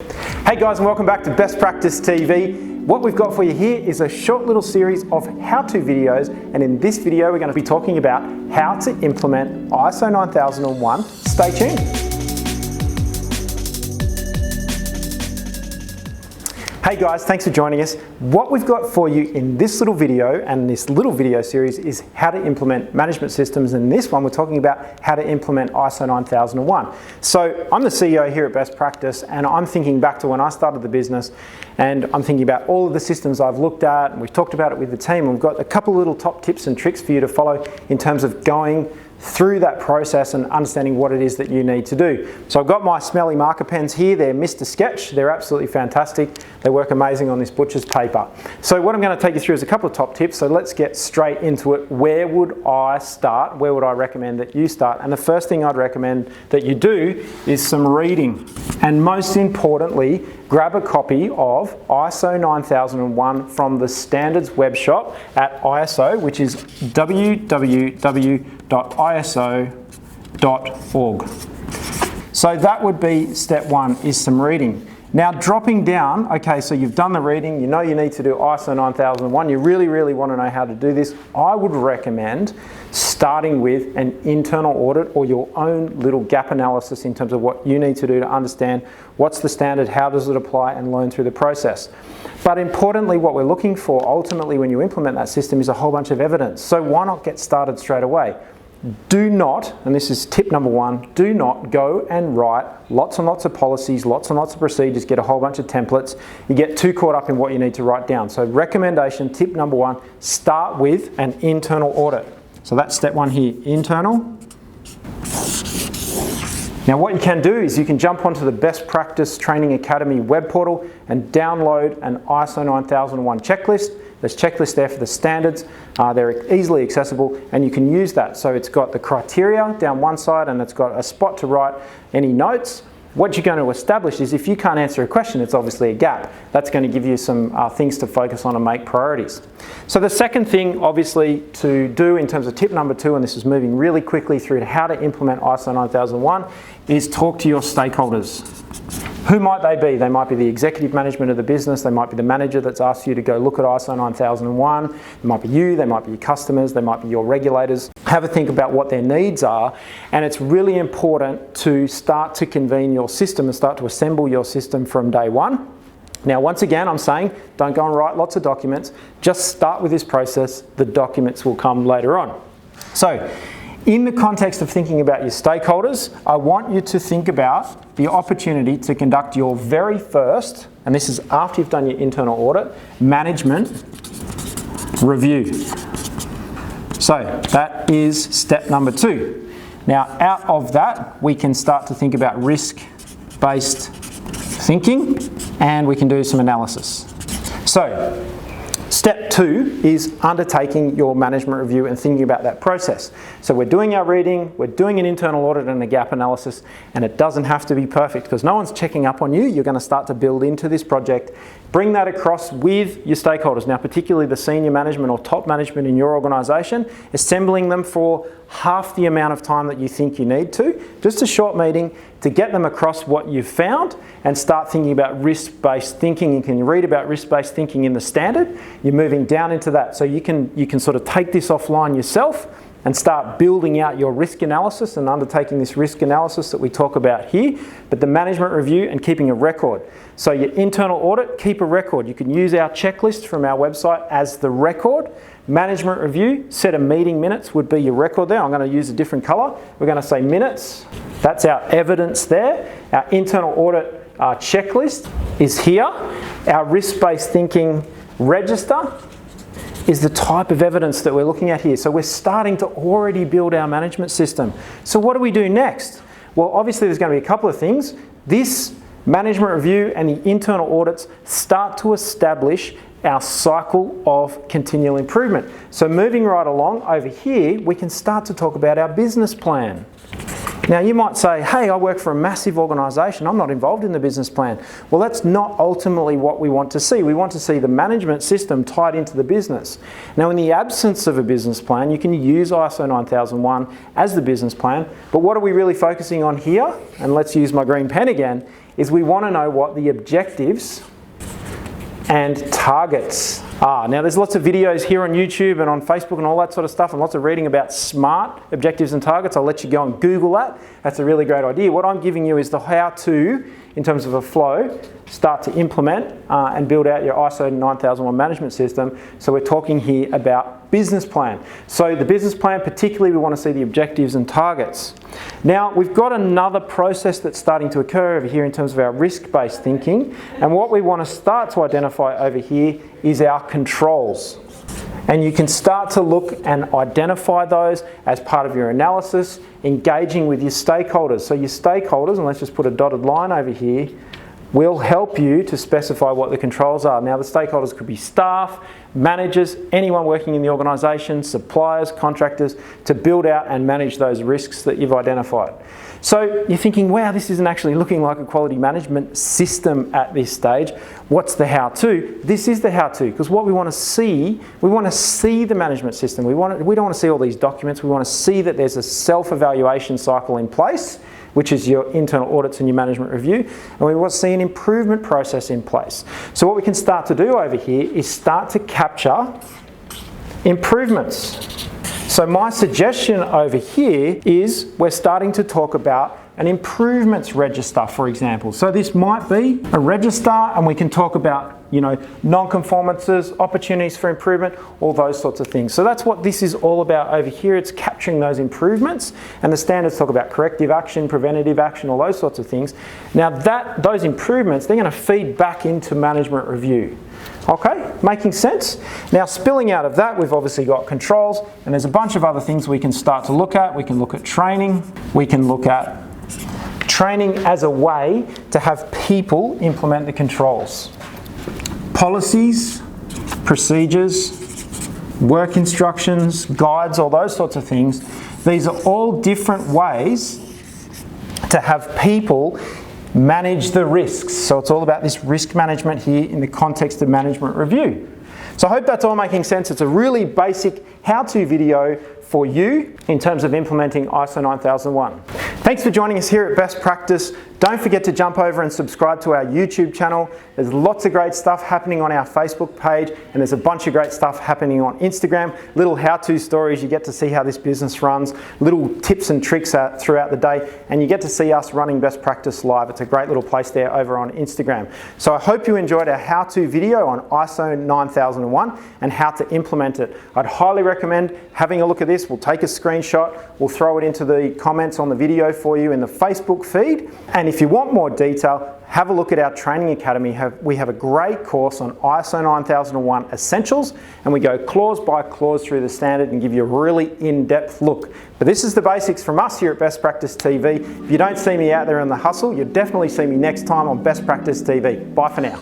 Hey guys, and welcome back to Best Practice TV. What we've got for you here is a short little series of how-to videos, and in this video we're going to be talking about how to implement ISO 9001. Stay tuned. Hey guys, thanks for joining us. What we've got for you in this little video and this little video series is how to implement management systems. In this one, we're talking about how to implement ISO 9001. So I'm the CEO here at Best Practice, and I'm thinking back to when I started the business, and I'm thinking about all of the systems I've looked at, and we've talked about it with the team. And we've got a couple of little top tips and tricks for you to follow in terms of going through that process and understanding what it is that you need to do. So I've got my smelly marker pens here. They're Mr. Sketch. They're absolutely fantastic. They work amazing on this butcher's paper. So what I'm going to take you through is a couple of top tips. So let's get straight into it. Where would I start? Where would I recommend that you start? And the first thing I'd recommend that you do is some reading. And most importantly, grab a copy of ISO 9001 from the standards web shop at ISO, which is www.iso.org. So that would be step one, is some reading. Now dropping down, okay, so you've done the reading, you know you need to do ISO 9001, you really want to know how to do this. I would recommend starting with an internal audit or your own little gap analysis in terms of what you need to do to understand what's the standard, how does it apply, and learn through the process. But importantly, what we're looking for ultimately when you implement that system is a whole bunch of evidence. So why not get started straight away? Do not, and this is tip number one, do not go and write lots and lots of policies, lots and lots of procedures, get a whole bunch of templates. You get too caught up in what you need to write down. So recommendation, tip number one, start with an internal audit. So that's step one here, internal. Now what you can do is you can jump onto the Best Practice Training Academy web portal and download an ISO 9001 checklist. There's checklists there for the standards. They're easily accessible, and you can use that. So it's got the criteria down one side, and it's got a spot to write any notes. What you're going to establish is if you can't answer a question, it's obviously a gap. That's going to give you some things to focus on and make priorities. So the second thing, obviously, to do in terms of tip number two, and this is moving really quickly through to how to implement ISO 9001, is talk to your stakeholders. Who might they be? They might be the executive management of the business. They might be the manager that's asked you to go look at ISO 9001. It might be you. They might be your customers. They might be your regulators. Have a think about what their needs are. And it's really important to start to convene your system and start to assemble your system from day one. Now, once again, I'm saying don't go and write lots of documents. Just start with this process. The documents will come later on. So, in the context of thinking about your stakeholders, I want you to think about the opportunity to conduct your very first, and this is after you've done your internal audit, management review. So that is step number two. Now out of that, we can start to think about risk-based thinking, and we can do some analysis. So step two is undertaking your management review and thinking about that process. So we're doing our reading, we're doing an internal audit and a gap analysis, and it doesn't have to be perfect because no one's checking up on you. You're going to start to build into this project. Bring that across with your stakeholders. Now, particularly the senior management or top management in your organisation, assembling them for half the amount of time that you think you need to. Just a short meeting to get them across what you've found and start thinking about risk-based thinking. You can read about risk-based thinking in the standard. You're moving down into that. So you can sort of take this offline yourself and start building out your risk analysis and undertaking this risk analysis that we talk about here, but the management review and keeping a record. So your internal audit, keep a record. You can use our checklist from our website as the record. Management review, set of meeting minutes would be your record there. I'm going to use a different colour. We're going to say minutes. That's our evidence there. Our internal audit checklist is here. Our risk-based thinking register is the type of evidence that we're looking at here. So we're starting to already build our management system. So what do we do next? Well, obviously there's going to be a couple of things. This management review and the internal audits start to establish our cycle of continual improvement. So moving right along over here, we can start to talk about our business plan. Now you might say, hey, I work for a massive organisation, I'm not involved in the business plan. Well, that's not ultimately what we want to see. We want to see the management system tied into the business. Now in the absence of a business plan, you can use ISO 9001 as the business plan, but what are we really focusing on here? And let's use my green pen again, is we want to know what the objectives and targets are. Now there's lots of videos here on YouTube and on Facebook and all that sort of stuff, and lots of reading about SMART, objectives and targets. I'll let you go and Google that. That's a really great idea. What I'm giving you is the how to, in terms of a flow, start to implement and build out your ISO 9001 management system. So we're talking here about business plan. So the business plan, particularly, we want to see the objectives and targets. Now we've got another process that's starting to occur over here in terms of our risk-based thinking, and what we want to start to identify over here is our controls. And you can start to look and identify those as part of your analysis, engaging with your stakeholders. So your stakeholders, and let's just put a dotted line over here, will help you to specify what the controls are. Now the stakeholders could be staff, managers, anyone working in the organisation, suppliers, contractors, to build out and manage those risks that you've identified. So you're thinking, wow, this isn't actually looking like a quality management system at this stage. What's the how-to? This is the how-to, because what we want to see the management system. We don't want to see all these documents. We want to see that there's a self-evaluation cycle in place, which is your internal audits and your management review, and we want to see an improvement process in place. So what we can start to do over here is start to capture improvements. So my suggestion over here is we're starting to talk about an improvements register, for example. So this might be a register, and we can talk about, non-conformances, opportunities for improvement, all those sorts of things. So that's what this is all about over here. It's capturing those improvements, and the standards talk about corrective action, preventative action, all those sorts of things. Now those improvements, they're going to feed back into management review. Okay, making sense? Now spilling out of that, we've obviously got controls, and there's a bunch of other things we can start to look at. We can look at training. We can look at training as a way to have people implement the controls. Policies, procedures, work instructions, guides, all those sorts of things. These are all different ways to have people manage the risks. So it's all about this risk management here in the context of management review. So I hope that's all making sense. It's a really basic how-to video for you in terms of implementing ISO 9001. Thanks for joining us here at Best Practice. Don't forget to jump over and subscribe to our YouTube channel. There's lots of great stuff happening on our Facebook page, and there's a bunch of great stuff happening on Instagram. Little how-to stories, you get to see how this business runs, little tips and tricks throughout the day, and you get to see us running Best Practice live. It's a great little place there over on Instagram. So I hope you enjoyed our how-to video on ISO 9001 and how to implement it. I'd highly recommend having a look at this. We'll take a screenshot, we'll throw it into the comments on the video for you in the Facebook feed. And if you want more detail, have a look at our training academy. We have a great course on ISO 9001 Essentials, and we go clause by clause through the standard and give you a really in-depth look. But this is the basics from us here at Best Practice TV. If you don't see me out there in the hustle, you'll definitely see me next time on Best Practice TV. Bye for now.